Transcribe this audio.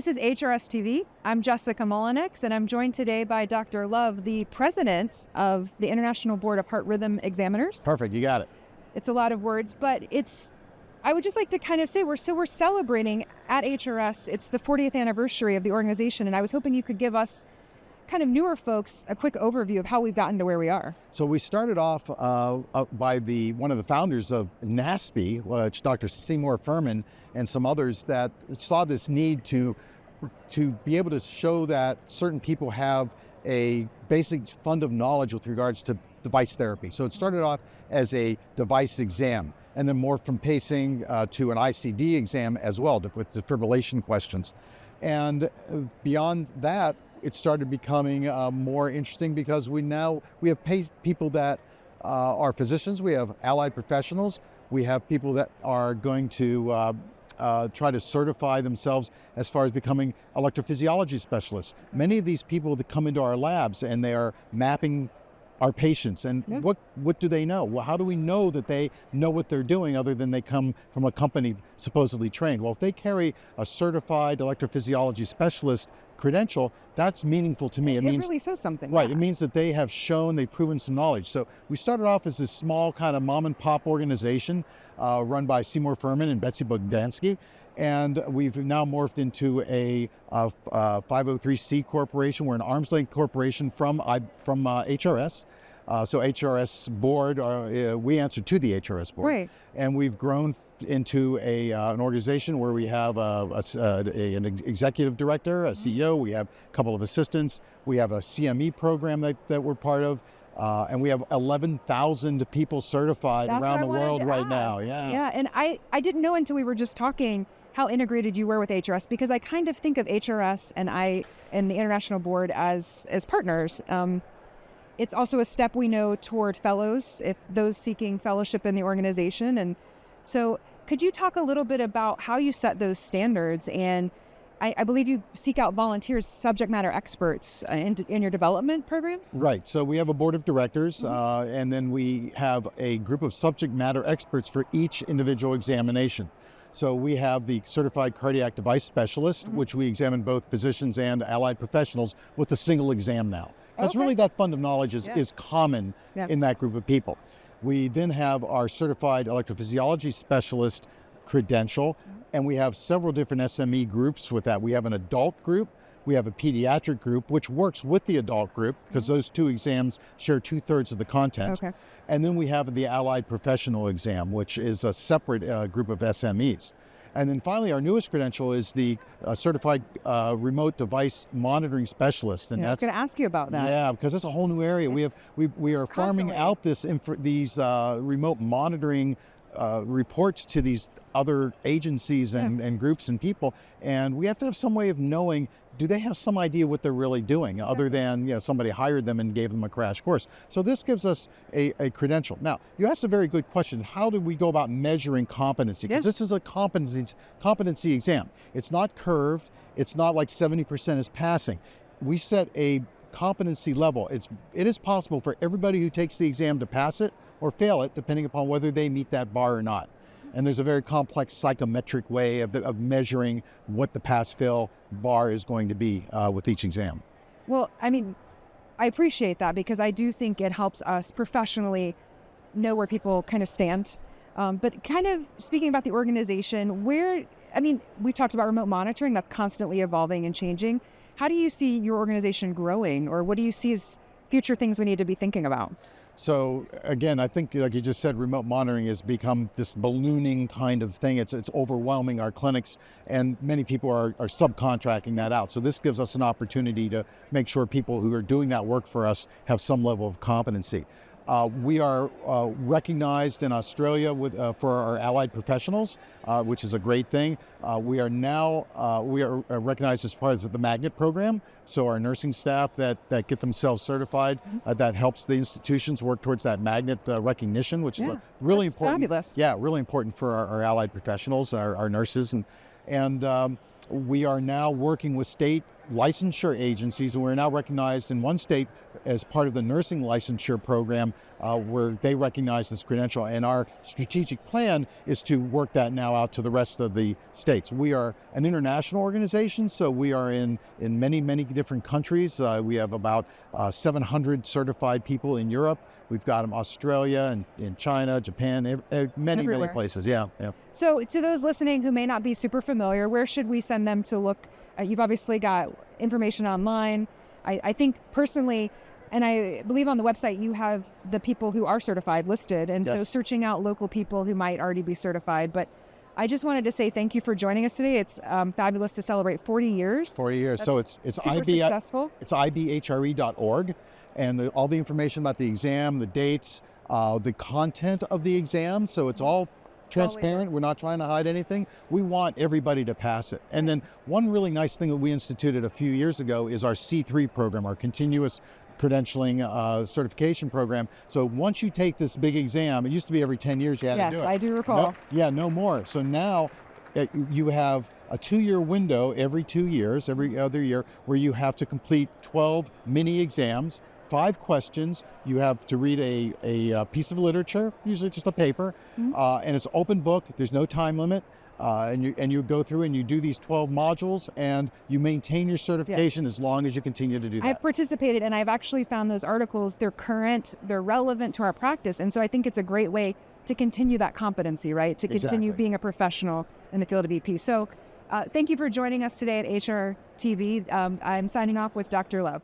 This is HRS TV. I'm Jessica Mullenix, and I'm joined today by Dr. Love, the president of the International Board of Heart Rhythm Examiners. Perfect, you got it. It's a lot of words, but I would just like to kind of say we're celebrating at HRS. It's the 40th anniversary of the organization, and I was hoping you could give us kind of newer folks a quick overview of how we've gotten to where we are. So we started off by one of the founders of NASP, which Dr. Seymour Furman and some others that saw this need to be able to show that certain people have a basic fund of knowledge with regards to device therapy. So it started off as a device exam, and then morphed from pacing to an ICD exam as well, with defibrillation questions. And beyond that, it started becoming more interesting because we have people that are physicians, we have allied professionals, we have people that are going to try to certify themselves as far as becoming electrophysiology specialists. Many of these people that come into our labs and they are mapping our patients, and what do they know? Well, how do we know that they know what they're doing other than they come from a company supposedly trained? Well, if they carry a certified electrophysiology specialist credential, that's meaningful to me. It means, really says something. Right, it means that they've proven some knowledge. So we started off as this small kind of mom and pop organization run by Seymour Furman and Betsy Bogdansky. And we've now morphed into a 503c corporation. We're an arm's length corporation from HRS. So HRS board, we answer to the HRS board. Right. And we've grown into an organization where we have an executive director, a CEO, we have a couple of assistants, we have a CME program that we're part of. And we have 11,000 people certified around the world right now. Yeah, and I didn't know until we were just talking how integrated you were with HRS, because I kind of think of HRS and the International Board as partners. It's also a step we know toward fellows, if those seeking fellowship in the organization. And so could you talk a little bit about how you set those standards? And I believe you seek out volunteers, subject matter experts in your development programs? Right. So we have a board of directors, and then we have a group of subject matter experts for each individual examination. So we have the certified cardiac device specialist, which we examine both physicians and allied professionals with a single exam now. Because really that fund of knowledge is common in that group of people. We then have our certified electrophysiology specialist credential, and we have several different SME groups with that. We have an adult group, we have a pediatric group, which works with the adult group because those two exams share 2/3 of the content. Okay. And then we have the allied professional exam, which is a separate group of SMEs. And then finally, our newest credential is the certified remote device monitoring specialist. And I was going to ask you about that. Yeah, because it's a whole new area. We are farming out these remote monitoring reports to these other agencies and groups and people, and we have to have some way of knowing, do they have some idea what they're really doing other than somebody hired them and gave them a crash course. So this gives us a credential. Now, you asked a very good question. How do we go about measuring competency? Because this is a competency exam. It's not curved. It's not like 70% is passing. We set a competency level. It is possible for everybody who takes the exam to pass it or fail it, depending upon whether they meet that bar or not. And there's a very complex psychometric way of measuring what the pass-fail bar is going to be with each exam. Well, I mean, I appreciate that because I do think it helps us professionally know where people kind of stand. But kind of speaking about the organization, we talked about remote monitoring, that's constantly evolving and changing. How do you see your organization growing, or what do you see as future things we need to be thinking about? So again, I think like you just said, remote monitoring has become this ballooning kind of thing. It's overwhelming our clinics, and many people are subcontracting that out. So this gives us an opportunity to make sure people who are doing that work for us have some level of competency. We are recognized in Australia for our allied professionals, which is a great thing. We are now recognized as part of the magnet program. So our nursing staff that get themselves certified, that helps the institutions work towards that magnet recognition, which is really important. Fabulous. Yeah, really important for our allied professionals, our nurses, and we are now working with state licensure agencies, and we're now recognized in one state as part of the nursing licensure program where they recognize this credential. And our strategic plan is to work that now out to the rest of the states. We are an international organization, so we are in many, many different countries. We have about 700 certified people in Europe. We've got them Australia and in China, Japan, many places. Yeah. So to those listening who may not be super familiar, where should we send them to look? You've obviously got information online. I think personally, and I believe on the website you have the people who are certified listed, and so searching out local people who might already be certified. But I just wanted to say thank you for joining us today. It's fabulous to celebrate 40 years. 40 years. That's so it's successful. It's IBHRE.org, and all the information about the exam, the dates, the content of the exam. So it's all transparent. We're not trying to hide anything. We want everybody to pass it. And then one really nice thing that we instituted a few years ago is our C3 program, our continuous credentialing certification program. So once you take this big exam, it used to be every 10 years you had to do it. Yes, I do recall. No more. So now you have a 2-year window every 2 years, every other year, where you have to complete 12 mini exams, 5 questions. You have to read a piece of literature, usually just a paper, and it's open book. There's no time limit. And you go through and you do these 12 modules and you maintain your certification as long as you continue to do that. I've participated and I've actually found those articles, they're current, they're relevant to our practice. And so I think it's a great way to continue that competency, right? To continue being a professional in the field of EP. So thank you for joining us today at HR TV. I'm signing off with Dr. Love.